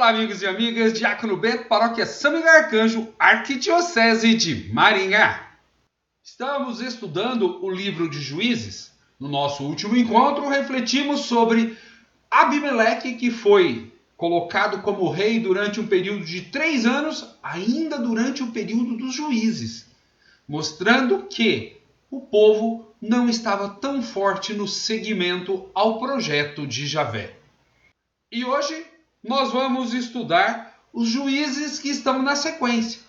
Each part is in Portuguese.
Olá, amigos e amigas, Diácono Bento, Paróquia São Miguel Arcanjo, Arquidiocese de Maringá. Estamos estudando o livro de Juízes. No nosso último encontro, refletimos sobre Abimeleque, que foi colocado como rei durante um período de 3 anos, ainda durante o período dos juízes, mostrando que o povo não estava tão forte no seguimento ao projeto de Javé. E hoje nós vamos estudar os juízes que estão na sequência.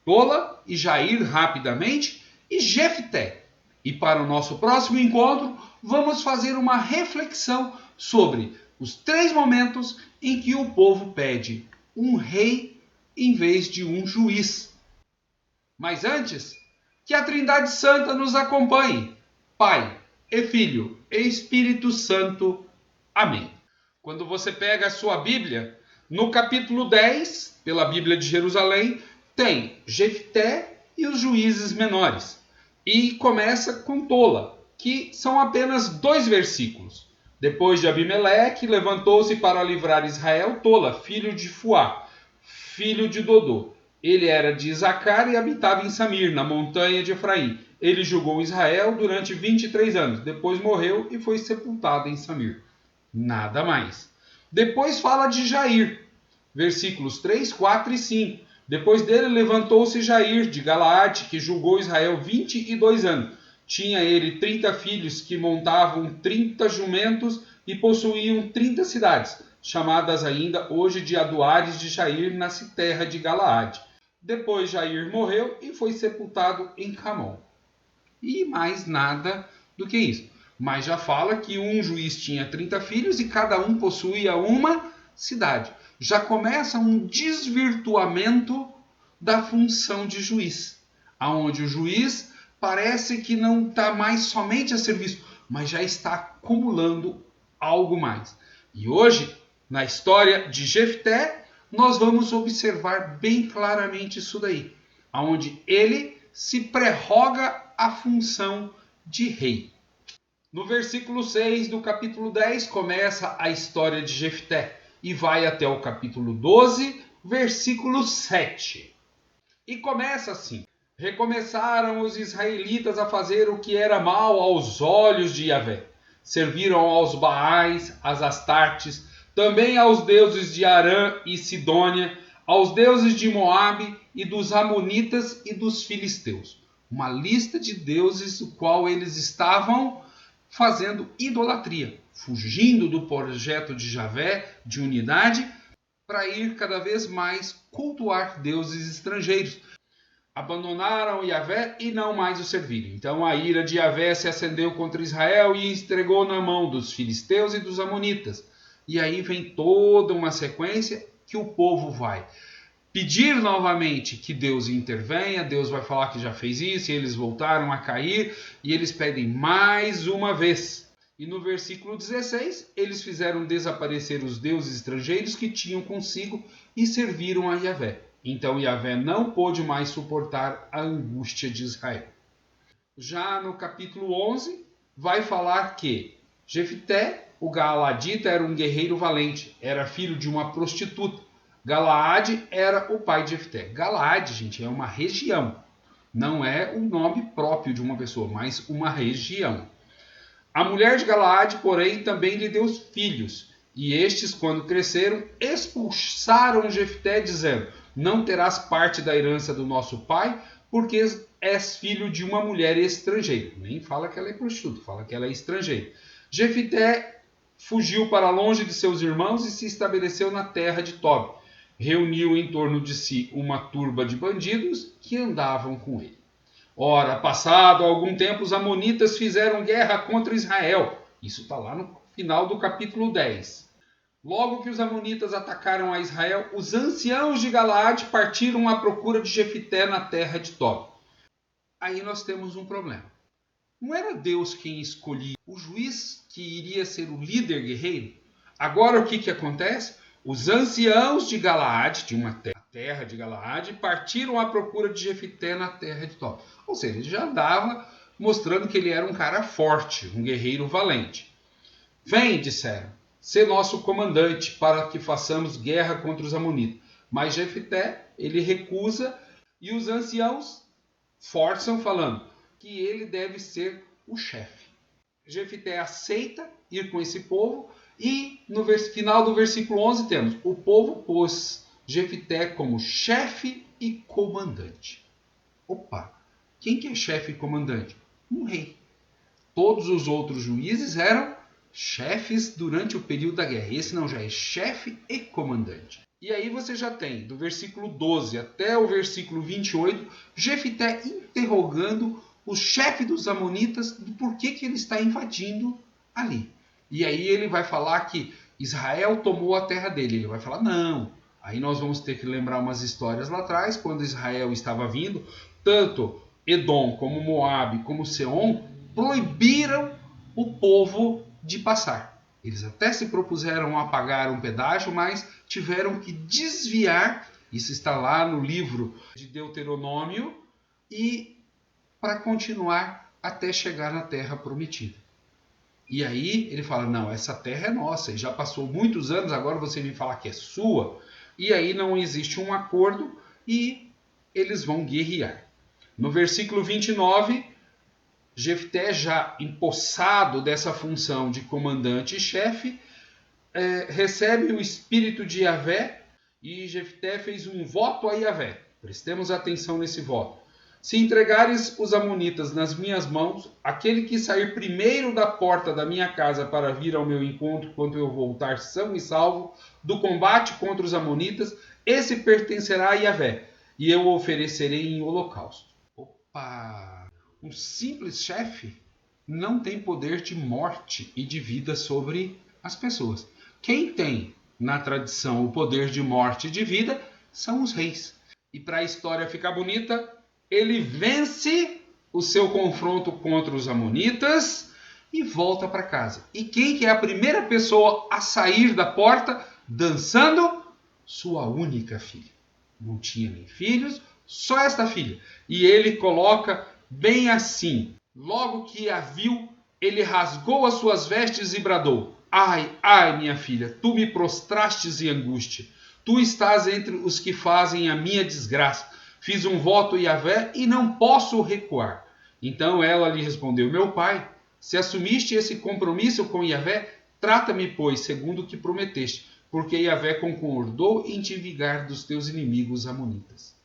Tola e Jair rapidamente e Jefté. E para o nosso próximo encontro, vamos fazer uma reflexão sobre os 3 momentos em que o povo pede um rei em vez de um juiz. Mas antes, que a Trindade Santa nos acompanhe. Pai e Filho e Espírito Santo. Amém. Quando você pega a sua Bíblia, no capítulo 10, pela Bíblia de Jerusalém, tem Jefté e os juízes menores. E começa com Tola, que são apenas 2 versículos. Depois de Abimeleque, levantou-se para livrar Israel Tola, filho de Fuá, filho de Dodô. Ele era de Isacar e habitava em Samir, na montanha de Efraim. Ele julgou Israel durante 23 anos. Depois morreu e foi sepultado em Samir. Nada mais. Depois fala de Jair, versículos 3, 4 e 5. Depois dele levantou-se Jair de Galaade, que julgou Israel 22 anos. Tinha ele 30 filhos que montavam 30 jumentos e possuíam 30 cidades, chamadas ainda hoje de Aduares de Jair, na terra de Galaade. Depois Jair morreu e foi sepultado em Camon. E mais nada do que isso. Mas já fala que um juiz tinha 30 filhos e cada um possuía uma cidade. Já começa um desvirtuamento da função de juiz, aonde o juiz parece que não está mais somente a serviço, mas já está acumulando algo mais. E hoje, na história de Jefté, nós vamos observar bem claramente isso daí, aonde ele se prerroga a função de rei. No versículo 6 do capítulo 10 começa a história de Jefté e vai até o capítulo 12, versículo 7. E começa assim: recomeçaram os israelitas a fazer o que era mal aos olhos de Javé. Serviram aos Baais, às Astartes, também aos deuses de Arã e Sidônia, aos deuses de Moabe e dos Amonitas e dos Filisteus. Uma lista de deuses do qual eles estavam fazendo idolatria, fugindo do projeto de Javé, de unidade, para ir cada vez mais cultuar deuses estrangeiros. Abandonaram Javé e não mais o serviram. Então a ira de Javé se acendeu contra Israel e entregou na mão dos filisteus e dos amonitas. E aí vem toda uma sequência que o povo vai pedir novamente que Deus intervenha. Deus vai falar que já fez isso e eles voltaram a cair e eles pedem mais uma vez. E no versículo 16, eles fizeram desaparecer os deuses estrangeiros que tinham consigo e serviram a Javé. Então Javé não pôde mais suportar a angústia de Israel. Já no capítulo 11, vai falar que Jefté, o Gaaladita, era um guerreiro valente, era filho de uma prostituta. Galaade era o pai de Jefté. Galaade, gente, é uma região. Não é o nome próprio de uma pessoa, mas uma região. A mulher de Galaade, porém, também lhe deu filhos. E estes, quando cresceram, expulsaram Jefté, dizendo: não terás parte da herança do nosso pai, porque és filho de uma mulher estrangeira. Nem fala que ela é prostituta, fala que ela é estrangeira. Jefté fugiu para longe de seus irmãos e se estabeleceu na terra de Tob. Reuniu em torno de si uma turba de bandidos que andavam com ele. Ora, passado algum tempo, os amonitas fizeram guerra contra Israel. Isso está lá no final do capítulo 10. Logo que os amonitas atacaram a Israel, os anciãos de Galaade partiram à procura de Jefté na terra de Tob. Aí nós temos um problema. Não era Deus quem escolhia o juiz que iria ser o líder guerreiro? Agora o que acontece? Os anciãos de Galaade, de uma terra de Galaade, partiram à procura de Jefté na terra de Tob. Ou seja, ele já andava mostrando que ele era um cara forte, um guerreiro valente. Vem, disseram, ser nosso comandante para que façamos guerra contra os amonitas. Mas Jefté, ele recusa e os anciãos forçam falando que ele deve ser o chefe. Jefté aceita ir com esse povo e no final do versículo 11 temos: o povo pôs Jefté como chefe e comandante. Opa, quem que é chefe e comandante? Um rei. Todos os outros juízes eram chefes durante o período da guerra. Esse não, já é chefe e comandante. E aí você já tem, do versículo 12 até o versículo 28, Jefté interrogando o chefe dos amonitas do porquê que ele está invadindo ali. E aí ele vai falar que Israel tomou a terra dele. Ele vai falar, não. Aí nós vamos ter que lembrar umas histórias lá atrás, quando Israel estava vindo, tanto Edom como Moabe como Seom proibiram o povo de passar. Eles até se propuseram a pagar um pedágio, mas tiveram que desviar, isso está lá no livro de Deuteronômio, e para continuar até chegar na terra prometida. E aí ele fala, não, essa terra é nossa, e já passou muitos anos, agora você vem falar que é sua. E aí não existe um acordo e eles vão guerrear. No versículo 29, Jefté, já empossado dessa função de comandante e chefe, recebe o espírito de Yahvé e Jefté fez um voto a Yahvé. Prestemos atenção nesse voto. Se entregares os amonitas nas minhas mãos, aquele que sair primeiro da porta da minha casa para vir ao meu encontro quando eu voltar são e salvo do combate contra os amonitas, esse pertencerá a Yahvé, e eu o oferecerei em holocausto. Opa! Um simples chefe não tem poder de morte e de vida sobre as pessoas. Quem tem, na tradição, o poder de morte e de vida são os reis. E para a história ficar bonita, ele vence o seu confronto contra os amonitas e volta para casa. E quem que é a primeira pessoa a sair da porta dançando? Sua única filha. Não tinha nem filhos, só esta filha. E ele coloca bem assim: logo que a viu, ele rasgou as suas vestes e bradou: ai, ai, minha filha, tu me prostrastes em angústia. Tu estás entre os que fazem a minha desgraça. Fiz um voto a Yahvé e não posso recuar. Então ela lhe respondeu: meu pai, se assumiste esse compromisso com Yahvé, trata-me, pois, segundo o que prometeste, porque Yahvé concordou em te vingar dos teus inimigos amonitas.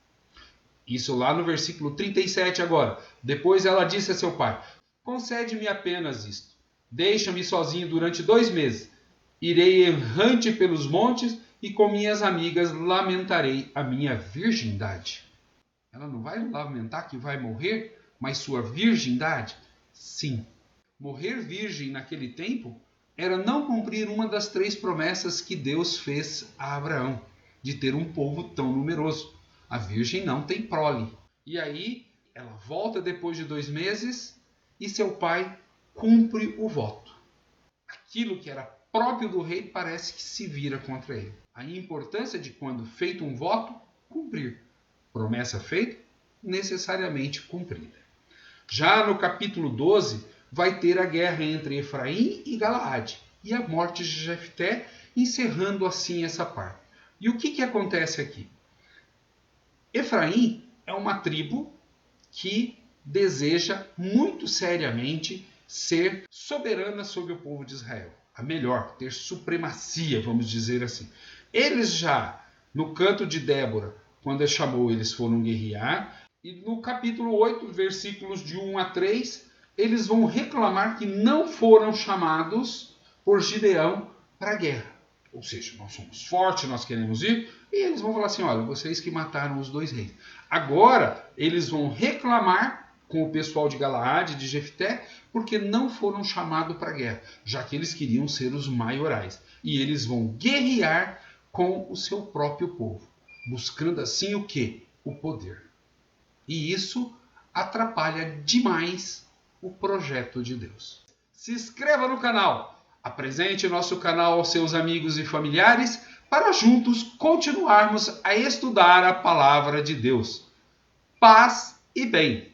Isso lá no versículo 37 agora. Depois ela disse a seu pai: concede-me apenas isto. Deixa-me sozinho durante 2 meses. Irei errante pelos montes e com minhas amigas lamentarei a minha virgindade. Ela não vai lamentar que vai morrer, mas sua virgindade? Sim. Morrer virgem naquele tempo era não cumprir uma das 3 promessas que Deus fez a Abraão, de ter um povo tão numeroso. A virgem não tem prole. E aí ela volta depois de 2 meses e seu pai cumpre o voto. Aquilo que era próprio do rei parece que se vira contra ele. A importância de, quando feito um voto, cumprir. Promessa feita, necessariamente cumprida. Já no capítulo 12, vai ter a guerra entre Efraim e Galaade e a morte de Jefté, encerrando assim essa parte. E o que acontece aqui? Efraim é uma tribo que deseja muito seriamente ser soberana sobre o povo de Israel. A melhor, ter supremacia, vamos dizer assim. Eles já, no canto de Débora, quando ele chamou, eles foram guerrear. E no capítulo 8, versículos de 1 a 3, eles vão reclamar que não foram chamados por Gideão para a guerra. Ou seja, nós somos fortes, nós queremos ir. E eles vão falar assim, olha, vocês que mataram os 2 reis. Agora, eles vão reclamar com o pessoal de Galaade, de Jefté, porque não foram chamados para a guerra, já que eles queriam ser os maiorais. E eles vão guerrear com o seu próprio povo, buscando assim o quê? O poder. E isso atrapalha demais o projeto de Deus. Se inscreva no canal, apresente nosso canal aos seus amigos e familiares para juntos continuarmos a estudar a palavra de Deus. Paz e bem!